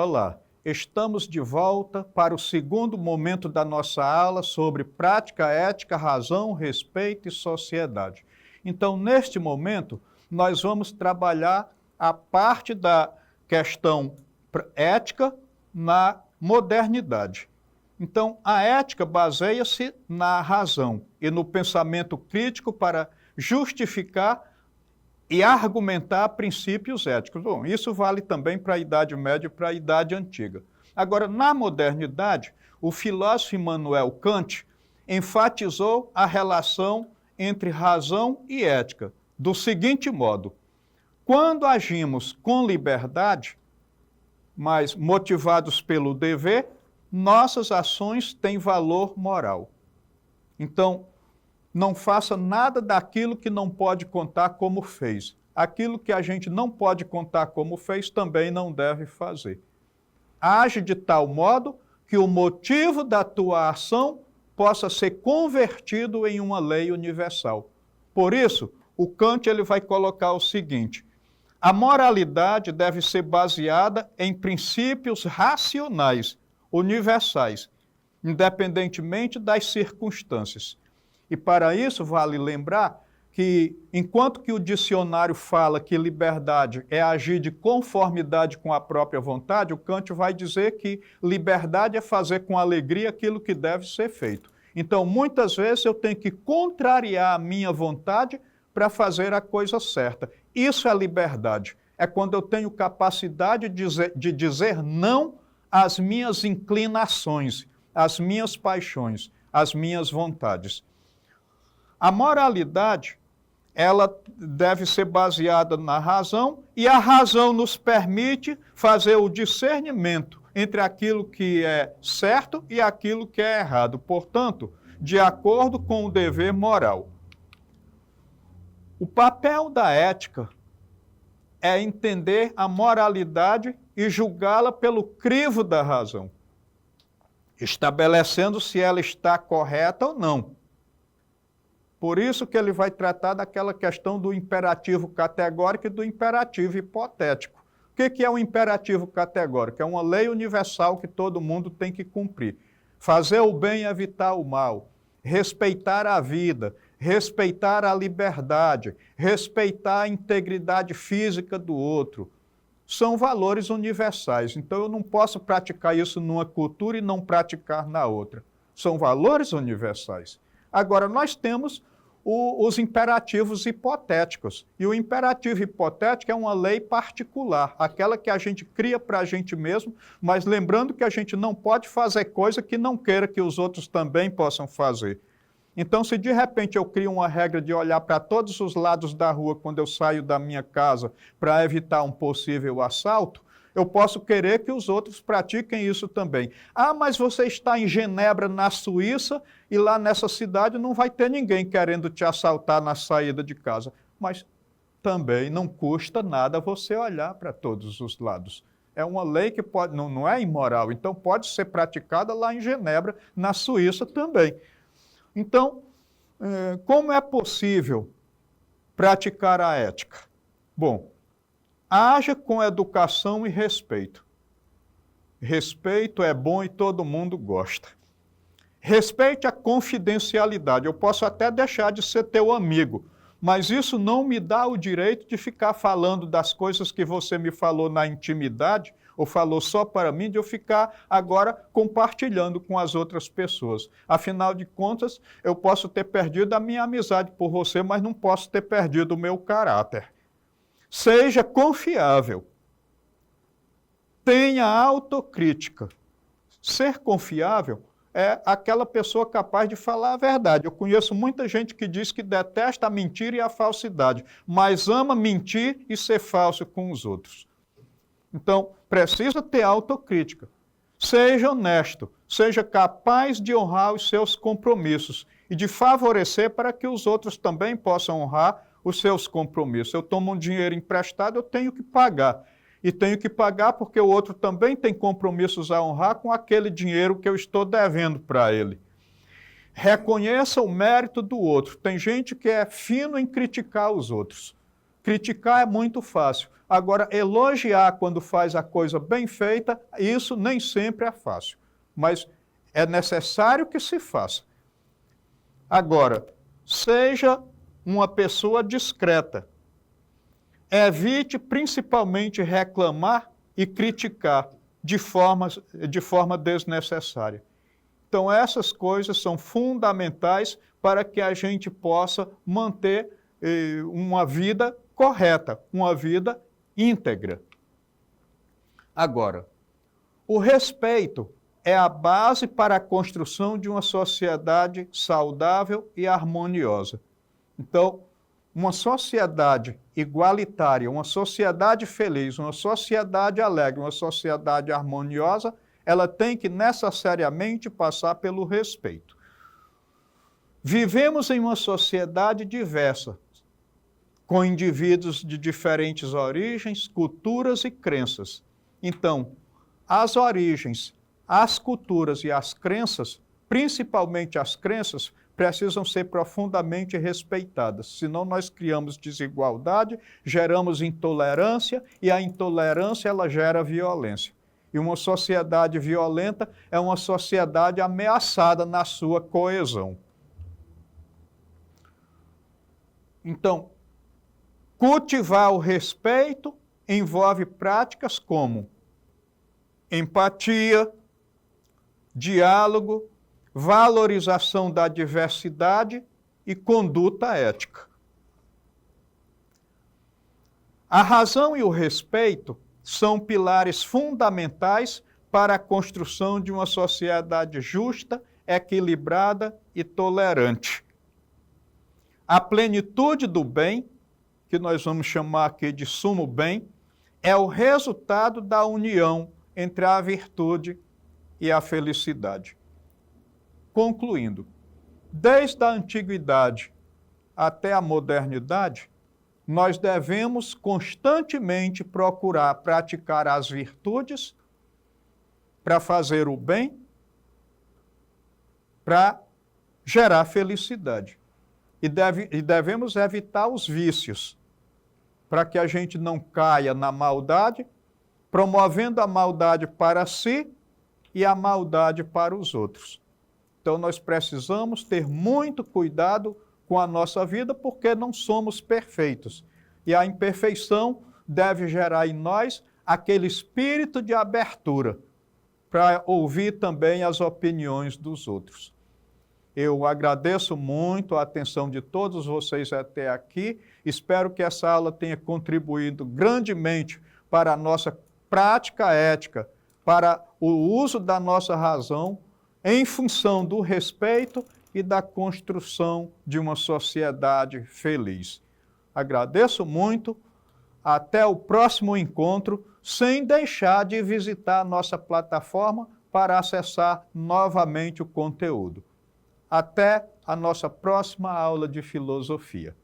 Olá, estamos de volta para o segundo momento da nossa aula sobre prática, ética, razão, respeito e sociedade. Então, neste momento, nós vamos trabalhar a parte da questão ética na modernidade. Então, a ética baseia-se na razão e no pensamento crítico para justificar e argumentar princípios éticos. Bom, isso vale também para a Idade Média e para a Idade Antiga. Agora, na modernidade, o filósofo Immanuel Kant enfatizou a relação entre razão e ética, do seguinte modo: quando agimos com liberdade, mas motivados pelo dever, nossas ações têm valor moral. Então, não faça nada daquilo que não pode contar como fez. Aquilo que a gente não pode contar como fez, também não deve fazer. Age de tal modo que o motivo da tua ação possa ser convertido em uma lei universal. Por isso, o Kant ele vai colocar o seguinte: a moralidade deve ser baseada em princípios racionais, universais, independentemente das circunstâncias. E para isso vale lembrar que, enquanto que o dicionário fala que liberdade é agir de conformidade com a própria vontade, o Kant vai dizer que liberdade é fazer com alegria aquilo que deve ser feito. Então, muitas vezes eu tenho que contrariar a minha vontade para fazer a coisa certa. Isso é liberdade. É quando eu tenho capacidade de dizer não às minhas inclinações, às minhas paixões, às minhas vontades. A moralidade, ela deve ser baseada na razão, e a razão nos permite fazer o discernimento entre aquilo que é certo e aquilo que é errado, portanto, de acordo com o dever moral. O papel da ética é entender a moralidade e julgá-la pelo crivo da razão, estabelecendo se ela está correta ou não. Por isso que ele vai tratar daquela questão do imperativo categórico e do imperativo hipotético. O que é o imperativo categórico? É uma lei universal que todo mundo tem que cumprir. Fazer o bem e evitar o mal, respeitar a vida, respeitar a liberdade, respeitar a integridade física do outro. São valores universais, então eu não posso praticar isso numa cultura e não praticar na outra. São valores universais. Agora, nós temos os imperativos hipotéticos. E o imperativo hipotético é uma lei particular, aquela que a gente cria para a gente mesmo, mas lembrando que a gente não pode fazer coisa que não queira que os outros também possam fazer. Então, se de repente eu crio uma regra de olhar para todos os lados da rua quando eu saio da minha casa para evitar um possível assalto, eu posso querer que os outros pratiquem isso também. Ah, mas você está em Genebra, na Suíça, e lá nessa cidade não vai ter ninguém querendo te assaltar na saída de casa. Mas também não custa nada você olhar para todos os lados. É uma lei que pode, não é imoral, então pode ser praticada lá em Genebra, na Suíça também. Então, como é possível praticar a ética? Bom, haja com educação e respeito. Respeito é bom e todo mundo gosta. Respeite a confidencialidade. Eu posso até deixar de ser teu amigo, mas isso não me dá o direito de ficar falando das coisas que você me falou na intimidade, ou falou só para mim, de eu ficar agora compartilhando com as outras pessoas. Afinal de contas, eu posso ter perdido a minha amizade por você, mas não posso ter perdido o meu caráter. Seja confiável. Tenha autocrítica. Ser confiável é aquela pessoa capaz de falar a verdade. Eu conheço muita gente que diz que detesta a mentira e a falsidade, mas ama mentir e ser falso com os outros. Então, precisa ter autocrítica. Seja honesto, seja capaz de honrar os seus compromissos e de favorecer para que os outros também possam honrar os seus compromissos. Eu tomo um dinheiro emprestado, eu tenho que pagar. E tenho que pagar porque o outro também tem compromissos a honrar com aquele dinheiro que eu estou devendo para ele. Reconheça o mérito do outro. Tem gente que é fino em criticar os outros. Criticar é muito fácil, Agora, elogiar quando faz a coisa bem feita, isso nem sempre é fácil, mas é necessário que se faça. Agora, seja uma pessoa discreta. Evite principalmente reclamar e criticar de forma desnecessária. Então, essas coisas são fundamentais para que a gente possa manter uma vida correta, uma vida íntegra. Agora, o respeito é a base para a construção de uma sociedade saudável e harmoniosa. Então, uma sociedade igualitária, uma sociedade feliz, uma sociedade alegre, uma sociedade harmoniosa, ela tem que necessariamente passar pelo respeito. Vivemos em uma sociedade diversa, com indivíduos de diferentes origens, culturas e crenças. Então, as origens, as culturas e as crenças, principalmente as crenças, precisam ser profundamente respeitadas. Senão nós criamos desigualdade, geramos intolerância e a intolerância ela gera violência. E uma sociedade violenta é uma sociedade ameaçada na sua coesão. Então, cultivar o respeito envolve práticas como empatia, diálogo, valorização da diversidade e conduta ética. A razão e o respeito são pilares fundamentais para a construção de uma sociedade justa, equilibrada e tolerante. A plenitude do bem, que nós vamos chamar aqui de sumo bem, é o resultado da união entre a virtude e a felicidade. Concluindo, desde a antiguidade até a modernidade, nós devemos constantemente procurar praticar as virtudes para fazer o bem, para gerar felicidade. E devemos evitar os vícios, para que a gente não caia na maldade, promovendo a maldade para si e a maldade para os outros. Então, nós precisamos ter muito cuidado com a nossa vida, porque não somos perfeitos. E a imperfeição deve gerar em nós aquele espírito de abertura para ouvir também as opiniões dos outros. Eu agradeço muito a atenção de todos vocês até aqui. Espero que essa aula tenha contribuído grandemente para a nossa prática ética, para o uso da nossa razão em função do respeito e da construção de uma sociedade feliz. Agradeço muito. Até o próximo encontro, sem deixar de visitar a nossa plataforma para acessar novamente o conteúdo. Até a nossa próxima aula de filosofia.